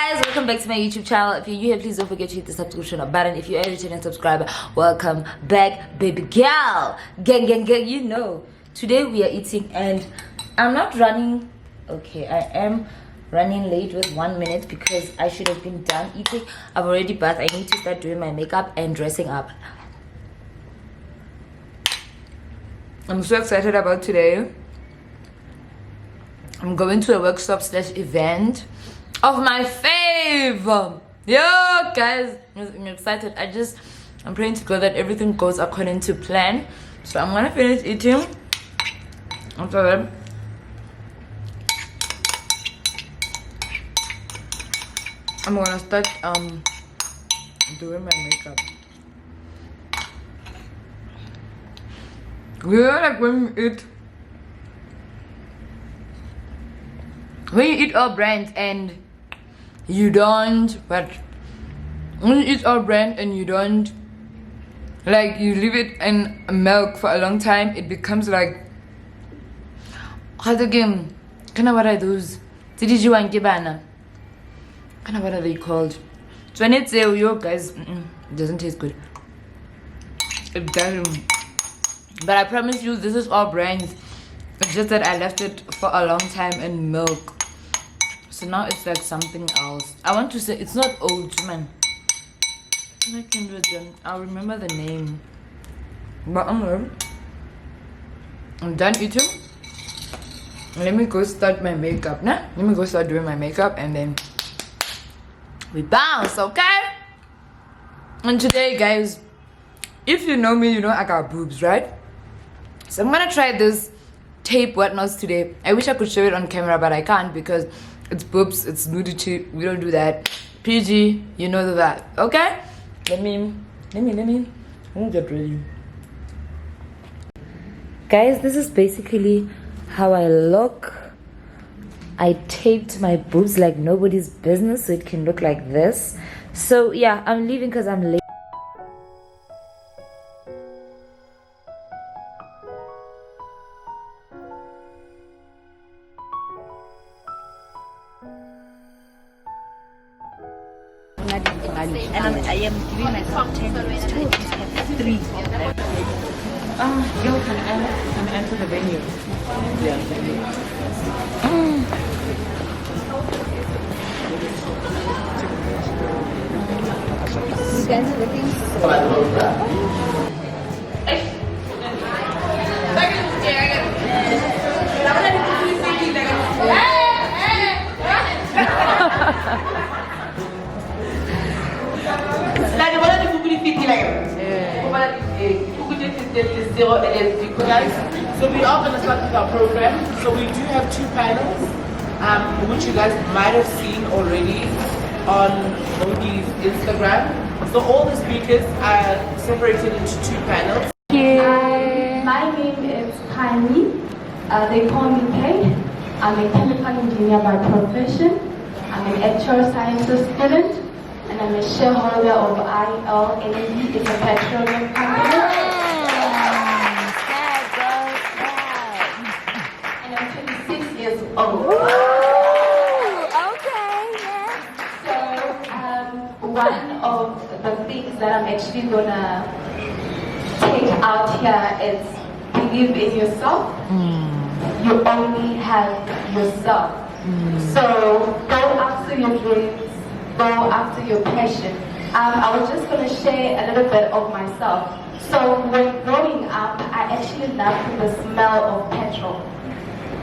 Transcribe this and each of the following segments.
guys, welcome back to my YouTube channel. If you're new here, please don't forget to hit the subscription button. If you're a returning subscriber, welcome back, baby girl. Gang, you know. Today we are eating and I'm not running. Okay, I am running late with 1 minute because I should have been done eating. I've already bathed. I need to start doing my makeup and dressing up. I'm so excited about today. I'm going to a workshop/event of my fave. Yo guys, I'm excited. I'm praying to God that everything goes according to plan. So I'm gonna finish eating. After that, I'm gonna start doing my makeup. You know, like when you eat all brands and you don't, but when you eat all brand and you don't, like, you leave it in milk for a long time, it becomes like, what again? What are those? What are they called? So when it's yo guys, it doesn't taste good. It doesn't. But I promise you, this is all brands. It's just that I left it for a long time in milk. So now it's like something else. I want to say it's not oats, man. I'll remember the name. But I'm done eating. Let me go start my makeup. Nah? Let me go start doing my makeup and then we bounce, okay? And today, guys, if you know me, you know I got boobs, right? So I'm gonna try this tape whatnots today. I wish I could show it on camera, but I can't because it's boobs, it's nudity. We don't do that. PG, you know that, okay? Let me get ready. Guys, this is basically how I look. I taped my boobs like nobody's business so it can look like this. So yeah, I'm leaving because I'm late. And I am giving myself 10 minutes, 2 of these have 3. Yo, can I enter the venue? Yeah. You guys are looking So we are going to start with our program. So we do have 2 panels, which you guys might have seen already on Mogi's Instagram. So all the speakers are separated into 2 panels. My name is Kylie. They call me Kate. I'm a chemical engineer by profession. I'm an actual sciences student. And I'm a shareholder of IL Energy. It's a petroleum company. And I'm 26 years old. Okay, yeah. So one of the things that I'm actually gonna take out here is believe in yourself. You only have yourself. So go after your dreams. Go after your passion. I was just going to share a little bit of myself. So when growing up, I actually loved the smell of petrol.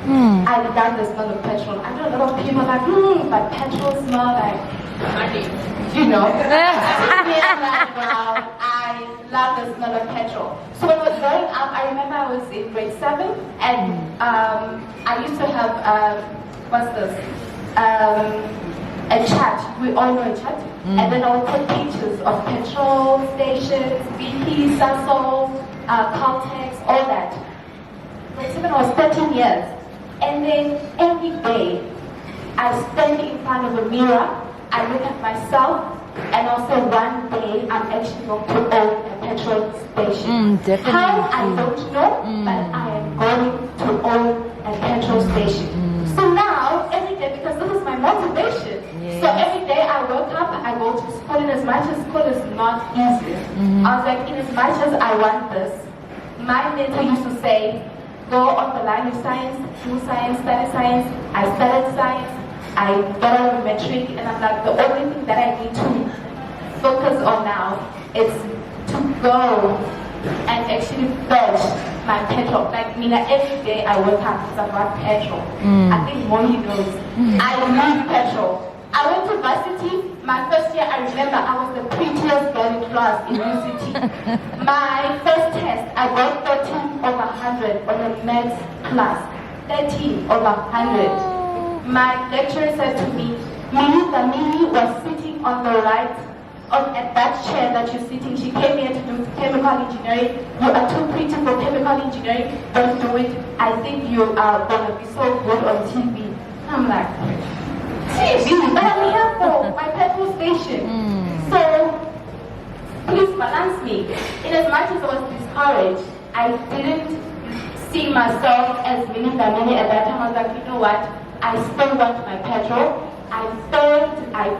I love the smell of petrol. I know a lot of people are like, but petrol smell like money. You know? I love the smell of petrol. So when I was growing up, I remember I was in grade 7 and I used to have, what's this? A chat, we all know a chat, and then I would take pictures of petrol stations, BP, Sasol, Caltex, all that. Grade 7 was 13 years, and then every day I stand in front of a mirror, I look at myself, and also one day I'm actually going to own a petrol station. Definitely. How, I don't know, but I am going to own a petrol station. So now, every day, because this is my motivation, motivation. So every day I wake up, I go to school, and as much as school is not easy, I was like, in as much as I want this, my mentor used to say, go on the line of science, do science, study science. I studied science, I got a metric, and I'm like, the only thing that I need to focus on now is to go and actually fetch my petrol. Like, Mina, every day I wake up, it's about petrol. I think Molly knows. I love petrol. I went to varsity. My first year, I remember I was the prettiest girl in class in UCT. My first test, I got 13 over 100 on the maths class. 13 over 100. My lecturer said to me, Mimi, the Mimi was sitting on the right, at that chair that you're sitting. She came here to do chemical engineering. You are too pretty for chemical engineering. Don't do it. I think you are going to be so good on TV. I'm like, TV, but I'm here for my petrol station. So, please balance me. In as much as I was discouraged, I didn't see myself as winning the money at that time. I was like, you know what? I still want my petrol. I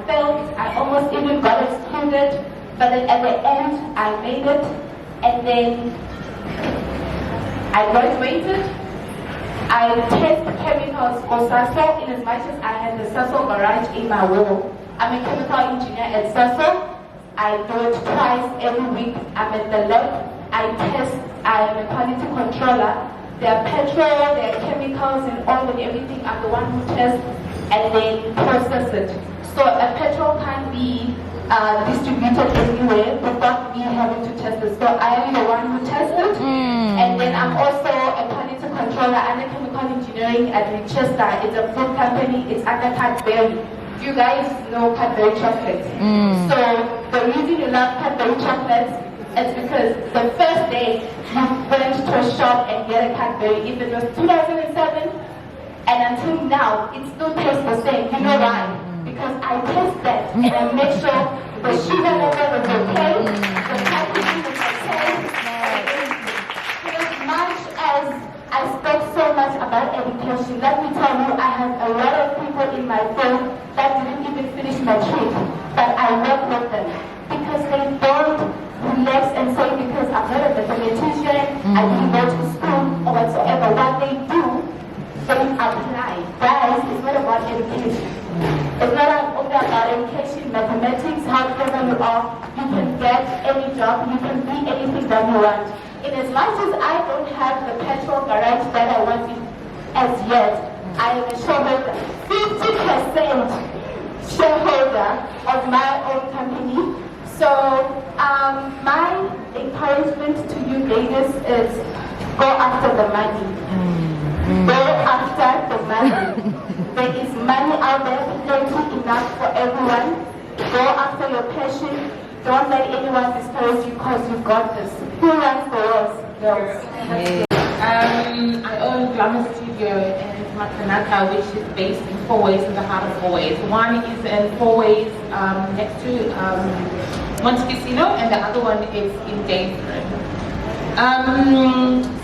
failed, I almost even got excluded, but then at the end, I made it, and then I graduated. I tested chemicals for SASO, in as much as I had the SASO garage in my wall. I'm a chemical engineer at SASO. I do it twice every week. I'm at the lab. I test. I am a quality controller. There are petrol, there are chemicals, and all and everything. I'm the one who tests and then process it. So a petrol can be distributed anywhere without me having to test it. So I am the one who tests it. And then I'm also a quality controller under chemical engineering at Winchester. It's a food company. It's under Cadbury. You guys know Cadbury chocolates. So the reason you love Cadbury chocolates is because the first day you went to a shop and get a Cadbury, if it was 2007, and until now, it still tastes the same. You know why? Because I taste that and I make sure the sugar level was okay, the packaging was okay. As much as I spoke so much about education, let me tell you, I have a lot of people in my field that didn't even finish matric, but I work with them because they don't relax and say, because I'm not a mathematician, I didn't go to school or whatsoever. What they do, they apply. Guys, it's not about education. It's not only about education, mathematics, how clever you are. You can get any job, you can be anything that you want. In as much as I don't have the petrol garage that I want as yet, I am a shareholder, 50% shareholder of my own company. So my encouragement to you ladies is go after the money. Go after the money. There is money out there, plenty enough for everyone. Go after your passion. Don't let anyone discourage you because you got this. Who runs the world? Girls. I own Glamour Studio in Makanaka, which is based in 4 Ways, in the heart of 4 Ways. One is in 4 Ways next to Monte Casino, and the other one is in Dayton.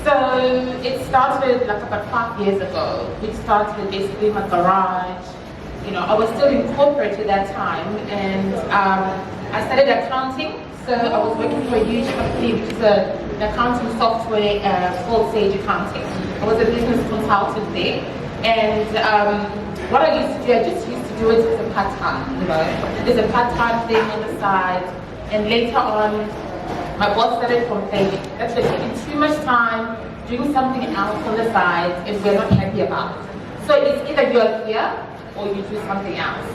So it started like about 5 years ago. We started basically in my garage. You know, I was still in corporate at that time, and I studied accounting. So I was working for a huge company, which is an accounting software called Sage Accounting. I was a business consultant there, and what I used to do, I just used to do it as a part-time. You know, there's a part-time thing on the side, and later on, my boss started complaining that we're taking too much time doing something else on the side and we're not happy about it. So it's either you're here or you do something else.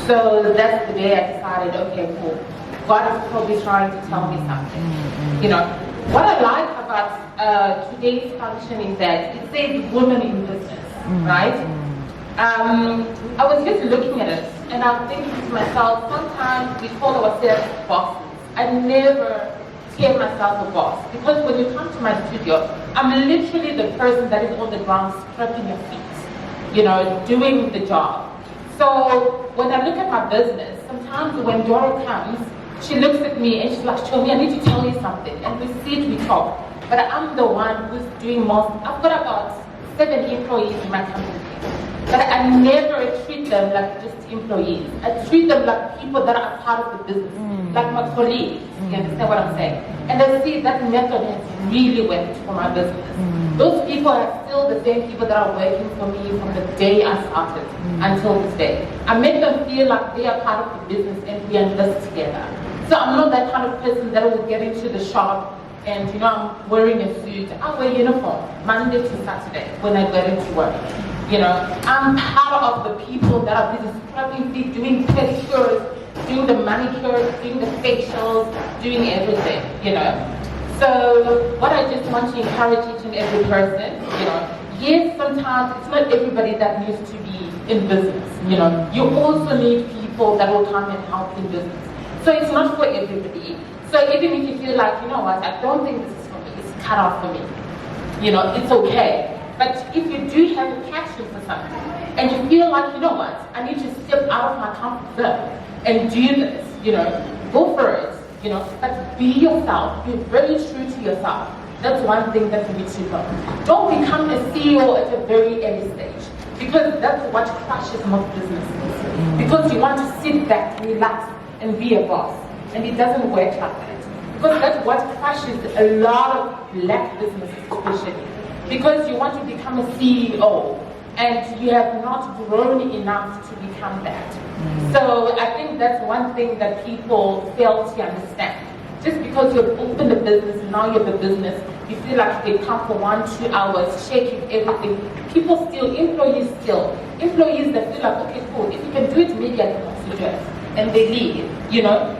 So that's the day I decided, okay, cool. God is probably trying to tell me something. You know, what I like about today's function is that it says women in business, right? I was just looking at it and I'm thinking to myself, sometimes we call ourselves bosses. I never tear myself a boss, because when you come to my studio, I'm literally the person that is on the ground scrubbing your feet, you know, doing the job. So when I look at my business, sometimes when Doro comes, she looks at me and she's like, show me, I need to tell you something. And we sit, we talk. But I'm the one who's doing most. I've got about 7 employees in my company. But I never treat treat them like just employees. I treat them like people that are part of the business, like my colleagues. You understand what I'm saying? And I see that method has really worked for my business. Those people are still the same people that are working for me from the day I started until this day. I make them feel like they are part of the business and we are in this together. So I'm not that kind of person that will get into the shop and I'm wearing a suit. I wear uniform Monday to Saturday when I get into work. I'm part of the people that are busy scrubbing feet, doing pedicures, doing the manicures, doing the facials, doing everything, So what I just want to encourage each and every person, yes, sometimes it's not everybody that needs to be in business, You also need people that will come and help in business. So it's not for everybody. So even if you feel like, what, I don't think this is for me, it's cut off for me. It's okay. But if you do have a passion for something and you feel like, what, I need to step out of my comfort zone and do this, go for it, but be yourself, be very true to yourself. That's one thing that you need to know. Don't become a CEO at a very early stage because that's what crushes most businesses. Because you want to sit back, relax, and be a boss. And it doesn't work like that. Because that's what crushes a lot of black businesses especially. Because you want to become a CEO and you have not grown enough to become that. So I think that's one thing that people fail to understand. Just because you've opened a business, now you have a business, you feel like they come for 1-2 hours, shaking everything. People still, employees that feel like, okay, cool, if you can do it, maybe I can also do it. And they leave,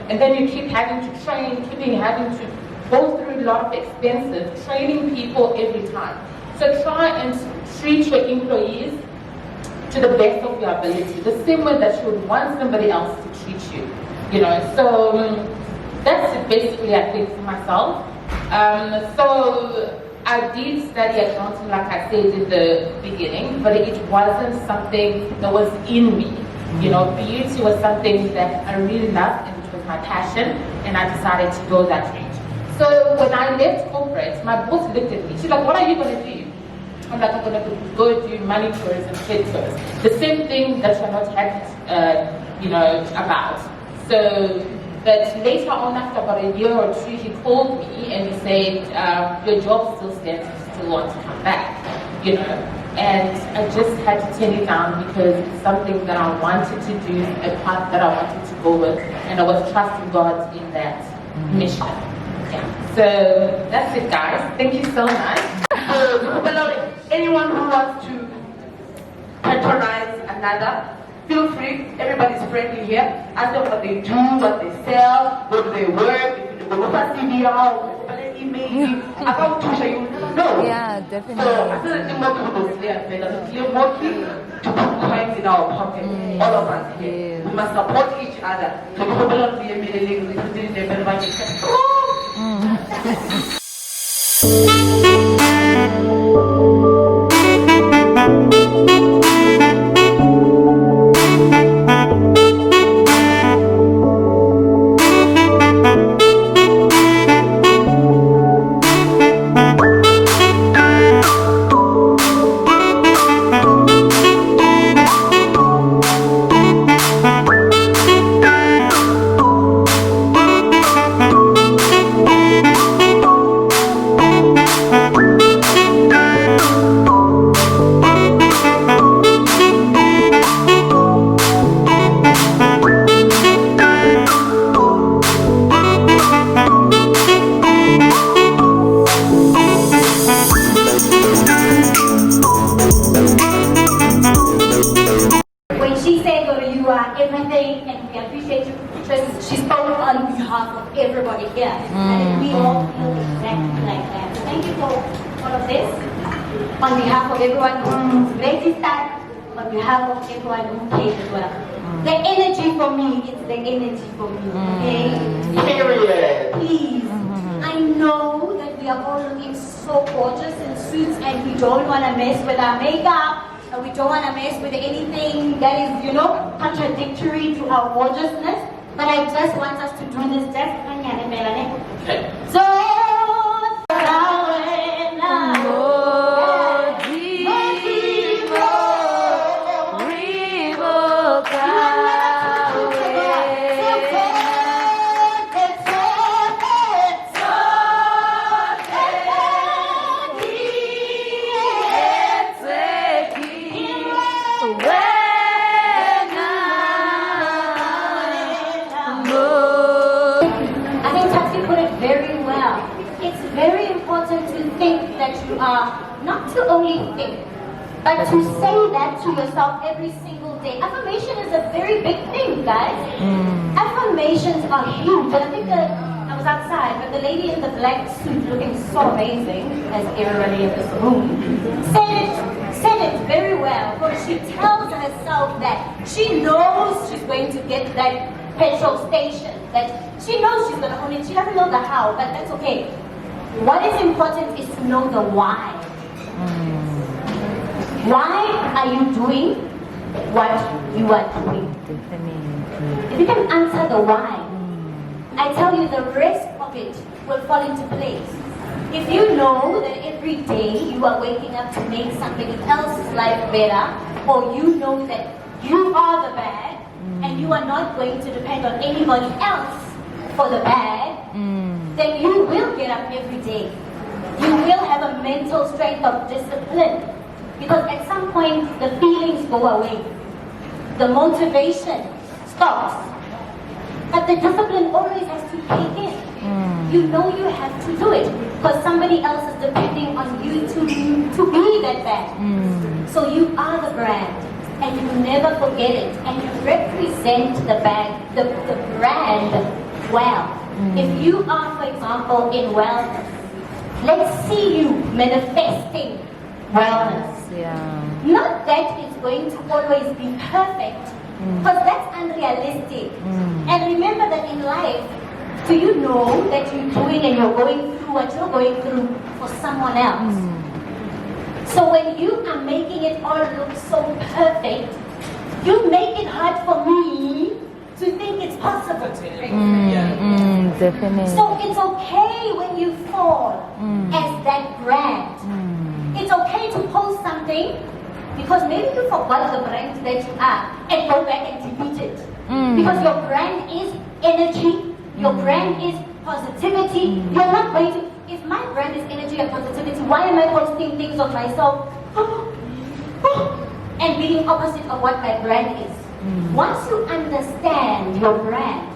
and then you keep having to train, having to go through a lot of expenses, training people every time. So try and treat your employees to the best of your ability, the same way that you would want somebody else to treat you, So that's it basically, I think, for myself. So I did study accounting, like I said in the beginning, but it wasn't something that was in me. Beauty was something that I really loved and it was my passion, and I decided to go that route. So when I left corporate, my boss looked at me. She's like, what are you going to do? I'm like, I'm going to go do manicures and pedicures. The same thing that you're not happy, about. So, but later on, after about a year or two, he called me and he said, your job still stands, you still want to come back, And I just had to turn it down because it's something that I wanted to do, a path that I wanted to go with, and I was trusting God in that mission. Yeah. So that's it, guys. Thank you so much. Anyone who wants to patronize another, feel free. Everybody's friendly here. Ask them what they do, what they sell, where do they work. If you go to CDR, email, account to show you. No. Yeah, definitely. So after the thing, what we are working to put coins in our pocket. All of us here. Yes. We must support each other. So we will not be a middle everything, and we appreciate you because she spoke on behalf of everybody here, and we all feel exactly like that. So thank you for all of this. On behalf of everyone who registered, on behalf of everyone who paid as well. The energy for me, it's the energy for me, okay? Period. Please, I know that we are all looking so gorgeous in suits and we don't want to mess with our makeup. And we don't want to mess with anything that is, you know, contradictory to our gorgeousness. But I just want us to do this just okay. So River, you are not to only think, but to say that to yourself every single day. Affirmation is a very big thing, guys. Affirmations are huge. And I think that I was outside, but the lady in the black suit, looking so amazing, as everybody in this room, said it very well. Because she tells herself that she knows she's going to get that petrol station, that she knows she's going to own it. She doesn't know the how, but that's okay. What is important is to know the why. Why are you doing what you are doing? If you can answer the why, I tell you the rest of it will fall into place. If you know that every day you are waking up to make somebody else's life better, or you know that you are the bag, and you are not going to depend on anybody else for the bag, then you will get up every day. You will have a mental strength of discipline. Because at some point, the feelings go away. The motivation stops. But the discipline always has to kick in. You know you have to do it. Because somebody else is depending on you to be that bag. So you are the brand. And you never forget it. And you represent the brand well. If you are, for example, in wellness, let's see you manifesting wellness. Not that it's going to always be perfect, because that's unrealistic. And remember that in life, do you know that you're doing and you're going through what you're going through for someone else? So when you are making it all look so perfect, you make it hard for me to think it's possible. Definitely. So it's okay when you fall as that brand. It's okay to post something because maybe you forgot the brand that you are and go back and delete it. Because your brand is energy, your brand is positivity. You're not going to, if my brand is energy and positivity, why am I posting things of myself and being opposite of what my brand is? Once you understand your brand,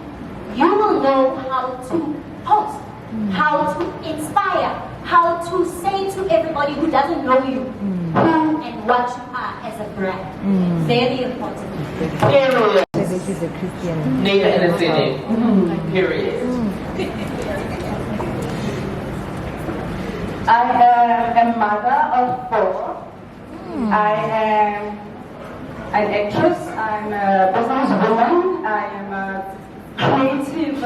you will know how to post, how to inspire, how to say to everybody who doesn't know you who and what you are as a brand. Very important. Period. This is a Christian. Neighbor and a city. Period. I am a mother of 4. I am an actress. I'm a businesswoman. I am a creative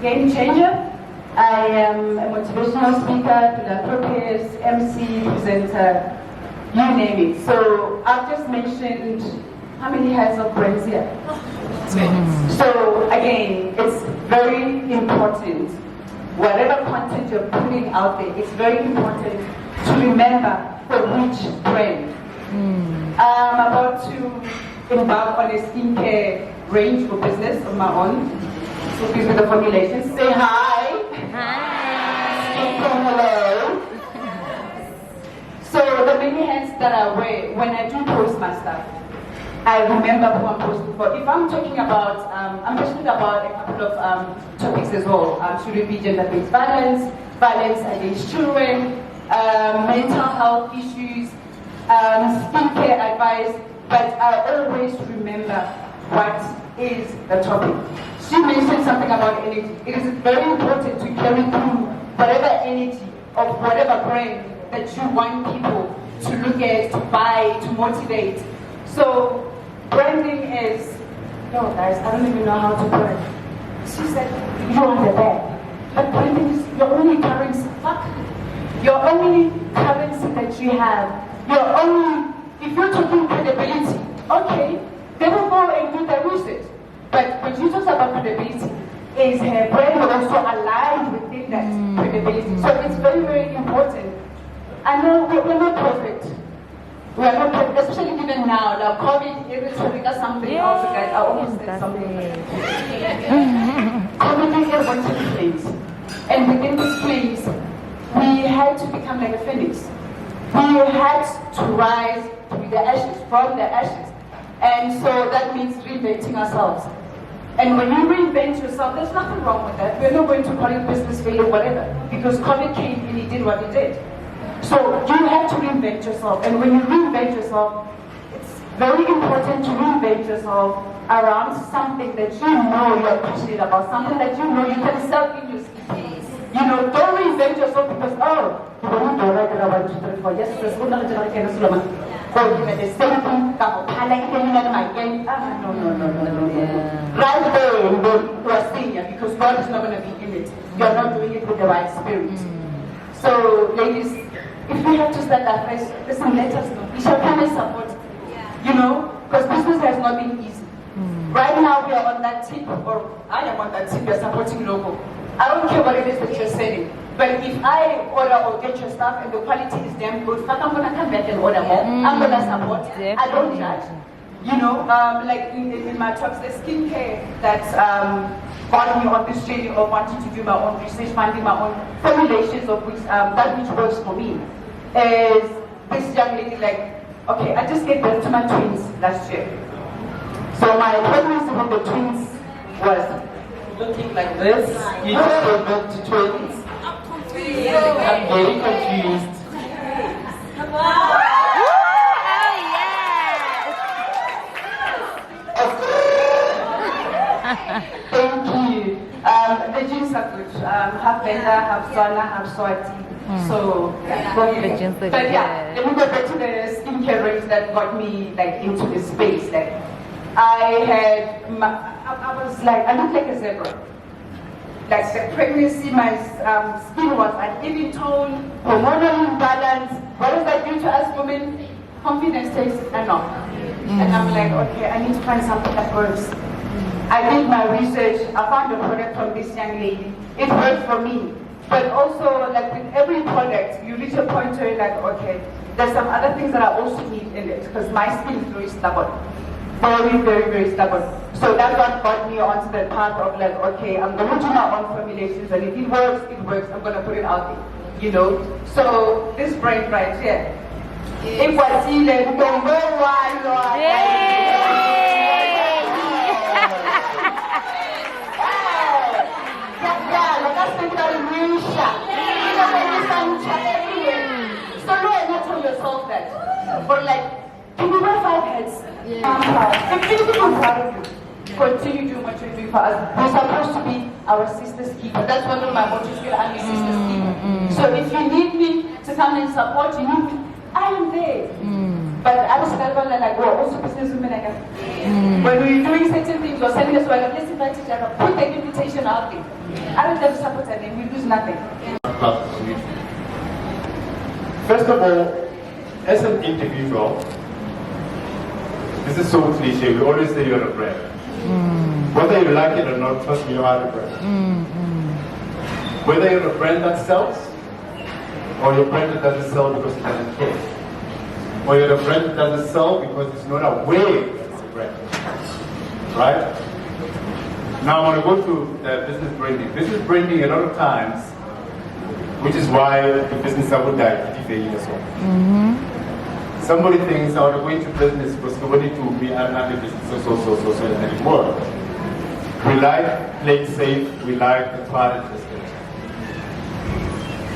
game changer. I am a motivational speaker, philanthropist, MC, presenter, you name it. So I've just mentioned how many heads of brands here? So again, it's very important. Whatever content you're putting out there, it's very important to remember for which brand. I'm about to embark on a skincare range for business of my own. So please with the formulations, say hi. Hi. Hello. So the many hats that I wear when I do post my stuff, I remember who I'm posting for. If I'm talking about, I'm passionate about a couple of topics as well. Should it be gender-based violence, violence against children, mental health issues, skincare advice, but I always remember what is the topic. She mentioned something about energy. It is very important to carry through whatever energy of whatever brand that you want people to look at, to buy, to motivate. So branding is, no guys, I don't even know how to brand. She said, you are the bag. But branding is your only currency. Fuck. Your only currency that you have. Your only, if you're talking credibility, okay, they will go and do the research. But when she talks about credibility, is her brand also aligned within that credibility? So it's very, very important. I know we're not perfect. We are not perfect, especially even now. Like COVID, it is because something else, guys. I almost said something. COVID is a bunch of flames. And within this flames, we had to become like a phoenix. We had to rise to the ashes, from the ashes. And so that means reinventing ourselves. And when you reinvent yourself, there's nothing wrong with that. We're not going to call it business failure or whatever, because COVID came and it did what it did. So you have to reinvent yourself. And when you reinvent yourself, it's very important to reinvent yourself around something that you know you're passionate about, something that you know you can sell in your space. You know, don't reinvent yourself because, oh, you don't know right about 1, 2, 3, 4. Yes, there's one other thing. Oh, you know, the same thing, no. Right there, you are senior because God is not going to be in it. You're not doing it with the right spirit. So, ladies, if we have to start afresh, listen, let us know. We shall come and support. You know, because business has not been easy. Right now, we are on that tip, or I am on that tip, we are supporting local. I don't care what it is that you're selling. But if I order or get your stuff and the quality is damn good, I'm going to come back and order more. I'm going to support. I don't judge. You know, like in my talks, the skincare that got me on this journey of wanting to do my own research, finding my own formulations of which that which works for me, is this young lady like, okay, I just gave birth to my twins last year. So my pregnancy with the twins was looking like this. You just gave birth to twins. I'm very confused. Thank you. The jeans are good. Half Benda, half Zwana, half Swati. So, yeah. But yeah, let me go back to the skincare range that got me like into this space. Like, I was like, I looked like a zebra. Like the pregnancy, my skin was uneven tone, hormonal imbalance. What does that do to us women? Confidence takes a knock. And I'm like, okay, I need to find something that works. I did my research, I found a product from this young lady. It worked for me. But also, like with every product, you reach a point where you're like, okay, there's some other things that I also need in it, because my skin is very stubborn. Very, very, very stubborn. So that's what got me onto the path of like, okay, I'm going to do my own formulations, and if it works, I'm going to put it out there, you know. So this brand right here, it was so no, I not tell yourself that. But like, can you wear 5 heads? I'm proud of you. Continue doing what you're doing for us. We're supposed to be our sister's keeper. That's one of my mottos here. I'm your sister's keeper. So if you need me to come and support you, I am there. But I was like, well, also business women like when we're doing certain things or sending us, like, let's invite each other, put the invitation out there. I don't have to support her, then we lose nothing. First of all, as an individual, this is so cliche, we always say you're a brand. Whether you like it or not, trust me, you are a brand. Whether you're a brand that sells, or you're a brand that doesn't sell because it doesn't care. Or you're a brand that doesn't sell because it's not aware that it's a brand. Right? Now I want to go to business branding. Business branding a lot of times, which is why the business I would die as well. Somebody thinks I want to go into business because somebody to be another business, so anymore. We like playing safe, we like the product business.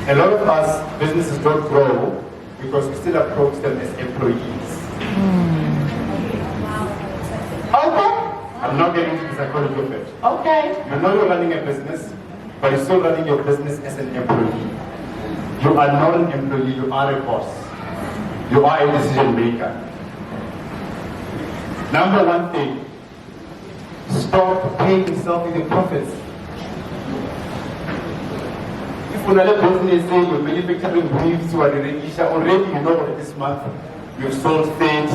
A lot of us, businesses don't grow because we still approach them as employees. Okay. I'm not getting into the psychology of it. Okay. You know you're running a business, but you're still running your business as an employee. You are not an employee, you are a boss. You are a decision maker. Number one thing, stop paying yourself with your profits. If you're not a business, say you're manufacturing weaves, you are already you know that this month you've sold 30,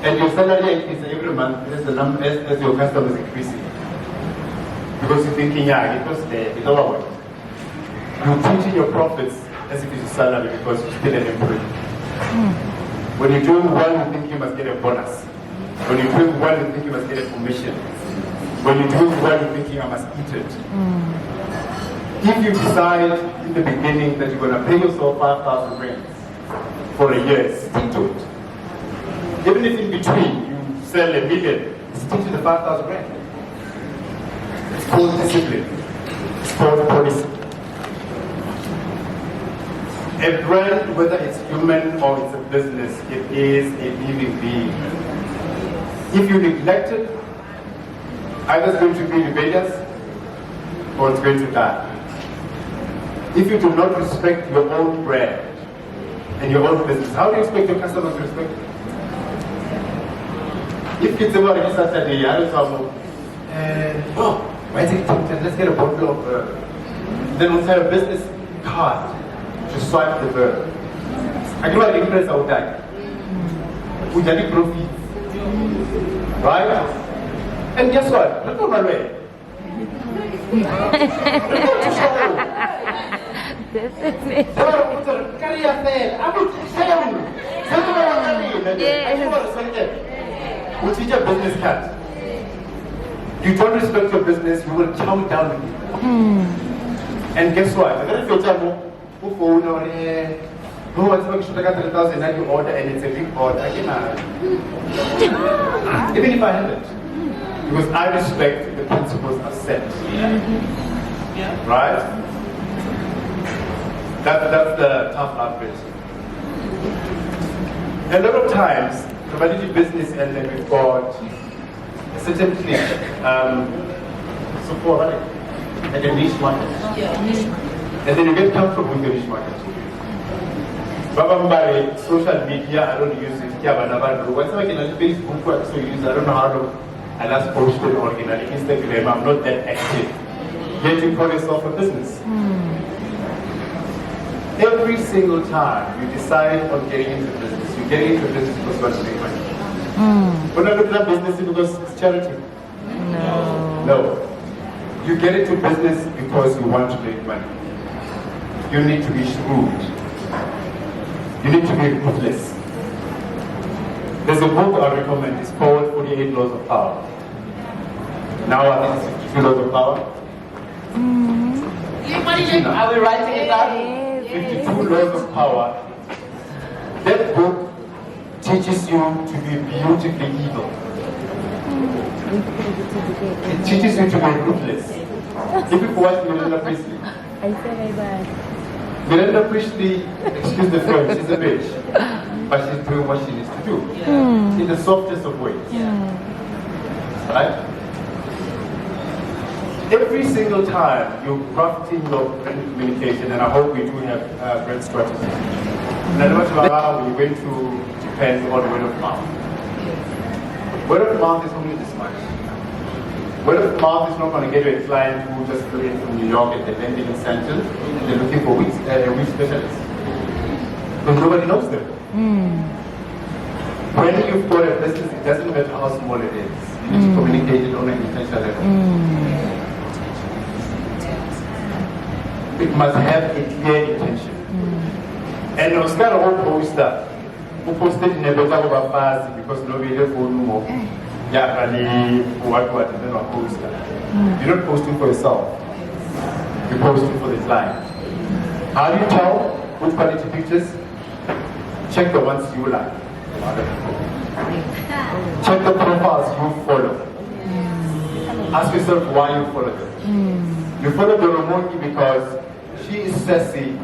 and your salary increase every month as the number as your customers increasing. Because you're thinking, yeah, it was there, it's over with. You're treating your profits as if it's a salary because you're still an employee. When you're doing well, you think you must get a bonus. When you're doing well, you think you must get a commission. When you're doing well, you're thinking I must eat it. If you decide in the beginning that you're going to pay yourself 5,000 rand for a year, stick to it. Even if in between you sell 1 million, stick to the 5,000 rand. It's called discipline. It's called policy. A brand, whether it's human or it's a business, it is a living being. If you neglect it, either it's going to be rebellious or it's going to die. If you do not respect your own brand and your own business, how do you expect your customers to respect it? If it's about a Saturday, I don't know, why is it tempted? Let's get a bottle of, then we'll have a business card to swipe the bird. I do not impress our die. We get profits. Right? And guess what? Look at my way. We teach a business card. You don't respect your business, you will chow down with it. And guess what? Who wants to take 3,000 and you order and it's a big order? Even if I have it. Because I respect the principles I've set. Right? That's the tough love bit. A lot of times, commodity business and then we've got a certain clique. So for like a niche market. And then you get comfortable with the niche market. By social media, I don't use it. What's like in Facebook, I also use, I don't know how to. I last posted originally Instagram, I'm not that active. Yet you call yourself a business. Every single time you decide on getting into business, you get into business because you want to make money. We're not looking at business because it's charity. No. You get into business because you want to make money. You need to be shrewd. You need to be ruthless. There's a book I recommend, it's called 48 Laws of Power. Now I think it's 52 Laws of Power. Are we writing it down? 52 Laws of Power. That book teaches you to be beautifully evil. It teaches you to be ruthless. If you watch Miranda Priestley. Miranda Priestley, excuse the French, she's a bitch. But she's doing what she needs to do. In the softest of ways. Right? Every single time you're crafting your brand communication, and I hope we do have brand strategy. When you're going to Japan on word of mouth. Word of mouth is only this much. Word of mouth is not going to get you a client who just flew in from New York at the landing in Central. They're looking for a weed specialist. Because nobody knows them. When you've got a business, it doesn't matter how small it is. You need to communicate it on an intentional level. It must have a clear intention. And it was kind of all poster. Who posted in a better over fast because nobody will know more. What, then a poster. You're not posting for yourself. You're posting for the client. How do you tell which quality pictures? Check the ones you like. Check the profiles you follow. Ask yourself why you follow them. You follow Doromongy because she is sassy,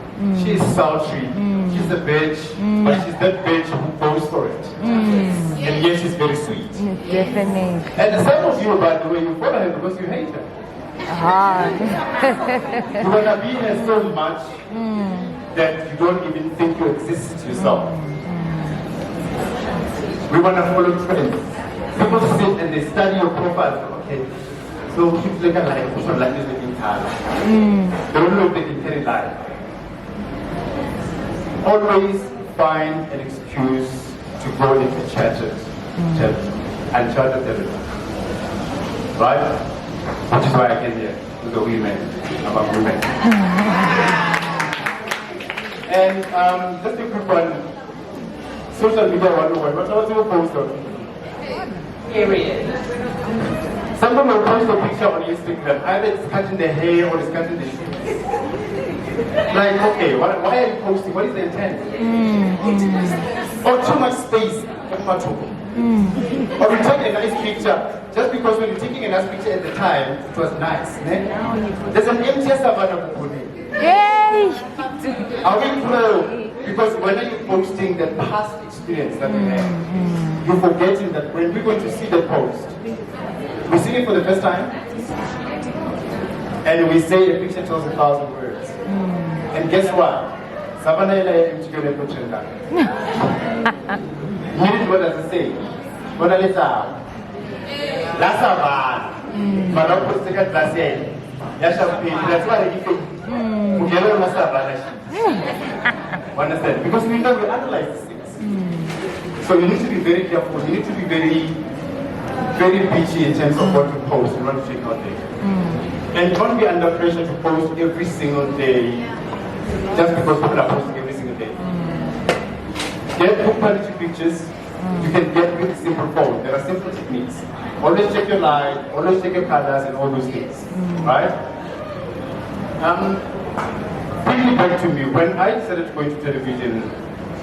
she is sultry, she's a bitch, but she's that bitch who goes for it. And yes, she's very sweet. Definitely. And some of you, by the way, you follow her because you hate her. You want to be her so much that you don't even think you exist yourself. We want to follow trends. People sit and they study your profile. Okay, so keep looking like who's not like this looking card. They don't know if they can tell it live. Always find an excuse to go into churches and church everything. Right? Which is why I came here to the women, about women. And just a quick one. Social media 101. What was your post on? Period. Someone will post a picture on Instagram, either it's cutting the hair or it's cutting the shoes. Like, okay, why are you posting? What is the intent? Or too much space. Or you take a nice picture, just because when you're taking a nice picture at the time, it was nice. There's an empty savannah. Yes! Are we proud? Because when you're posting the past experience that we had, you're forgetting that when we're going to see the post, we see it for the first time, and we say a picture tells 1,000 words. And guess what? Meaning, what does it say? What does it say? That's a bad. But I'm going to take a glass. That's why they give Understand? Because we know we analyze these things. So you need to be very careful. You need to be very, very bitchy in terms of what to post and what to check out there. And don't be under pressure to post every single day just because people are posting every single day. Get good quality pictures. You can get with a simple phone. There are simple techniques. Always check your light, always check your colors and all those things. Right? Bringing back to me, when I started going to television,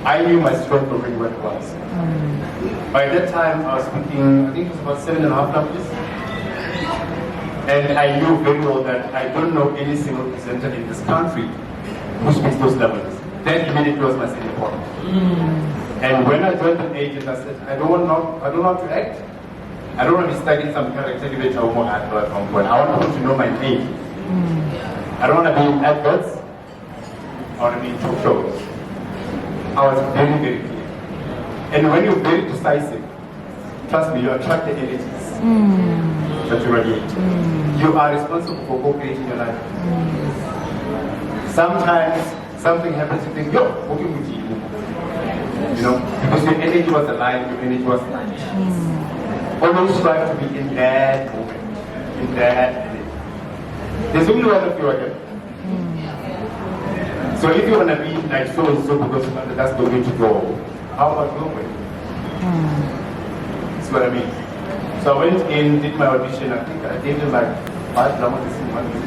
I knew my strength already what it was. By that time, I was speaking, I think it was about 7.5 languages. And I knew very well that I don't know any single presenter in this country who speaks those languages. That immediately was my second point. And when I joined an agent, I said, I don't know how to act. I don't want to be stuck in some character debate or more advert at one point. I want people to know my name. I don't want to be in adverts. I want to be in talk shows. I was very, very clear. And when you're very decisive, trust me, you attract the energies that you radiate. You are responsible for co-creating your life. Sometimes something happens, you think, yo, working with you. You know, because your energy was alive, your energy was light. Always strive to be in that moment, in that energy. There's only one of you again. So if you want to be like so and so because that's the way to go, how about your way? That's what I mean. So I went in, did my audition. I think I gave them like 5 dramas in 1 week.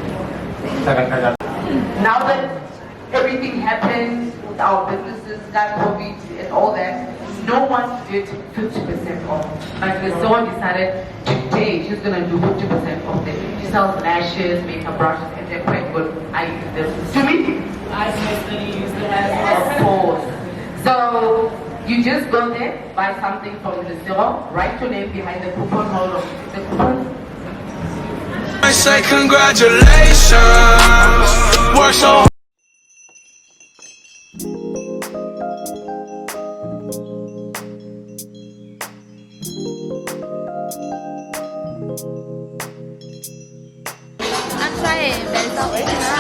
Now that everything happened with our businesses, that COVID and all that, no one did 50% off. Like if someone decided today she's gonna do 50% off them. She sells lashes, makeup brushes, and they're quite good. I use them. To me, I personally use them. Of course. So you just go there, buy something from the store, write your name behind the coupon holder. The coupon. I say congratulations. Work so I'm trying, but it's not working out.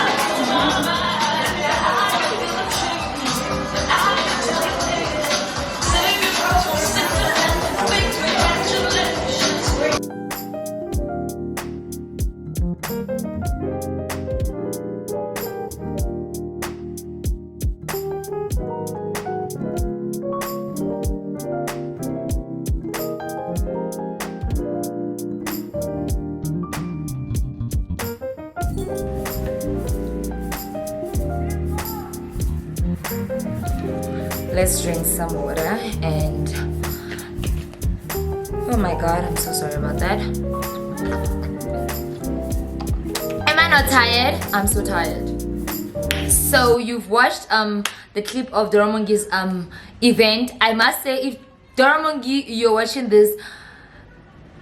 Let's drink some water and oh my god, I'm so sorry about that. Am I not tired? I'm so tired. So you've watched the clip of Doromongy's event. I must say, if Doromongy, you're watching this,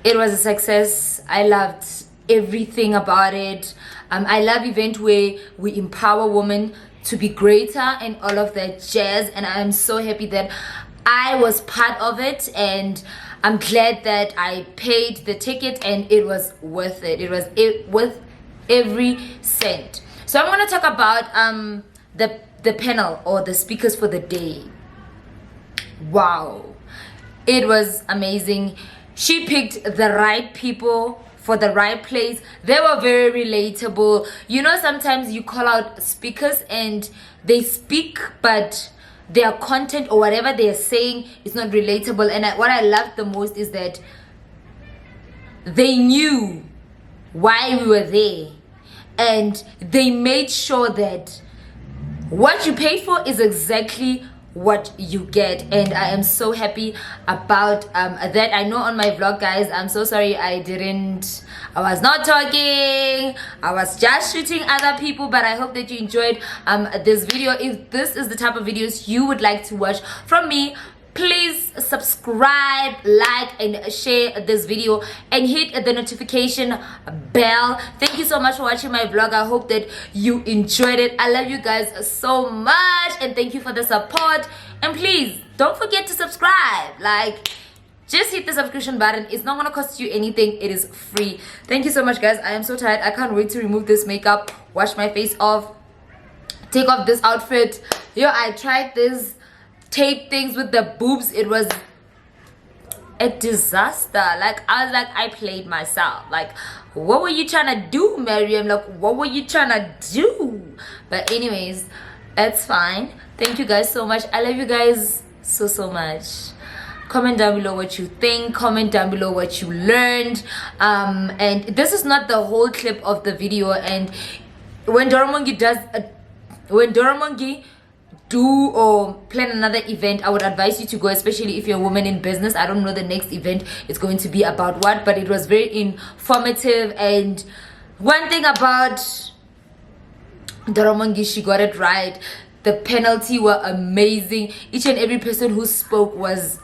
it was a success. I loved everything about it. I love event where we empower women to be greater and all of that jazz, and I'm so happy that I was part of it, and I'm glad that I paid the ticket and it was worth it. It was worth every cent. So I'm going to talk about the panel or the speakers for the day. Wow, it was amazing. She picked the right people for the right place. They were very relatable. You know, sometimes you call out speakers and they speak, but their content or whatever they're saying is not relatable. And what I loved the most is that they knew why we were there, and they made sure that what you paid for is exactly what you get, and I am so happy about that. I know on my vlog, guys, I'm so sorry I was not talking, I was just shooting other people, but I hope that you enjoyed this video. If this is the type of videos you would like to watch from me, please subscribe, like, and share this video, and hit the notification bell. Thank you so much for watching my vlog. I hope that you enjoyed it. I love you guys so much, and thank you for the support. And please don't forget to subscribe. Like, just hit the subscription button. It's not gonna cost you anything. It is free. Thank you so much, guys. I am so tired. I can't wait to remove this makeup, wash my face off, take off this outfit. Yo, I tried this tape things with the boobs. It was a disaster. Like, I was like, I played myself. Like, what were you trying to do, Miriam? Like, what were you trying to do? But anyways, that's fine. Thank you guys so much. I love you guys so much. Comment down below what you think. Comment down below what you learned. And this is not the whole clip of the video. And when Doromongy do or plan another event, I would advise you to go, especially if you're a woman in business. I don't know the next event is going to be about what, but it was very informative. And one thing about Doromongy, she got it right. The penalty were amazing. Each and every person who spoke was,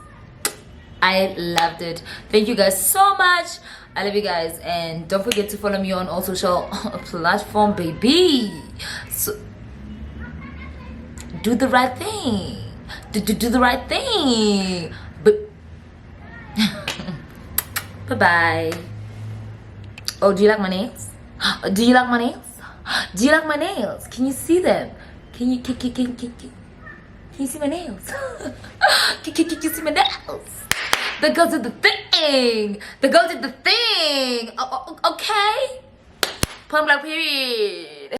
I loved it. Thank you guys so much. I love you guys, and don't forget to follow me on all social platforms, baby. So do the right thing. Do the right thing. But bye bye. Oh, do you like my nails? Do you like my nails? Do you like my nails? Can you see them? Can you see my nails? Can you see my nails? The girl did the thing. The girl did the thing. Okay. Plum Black period.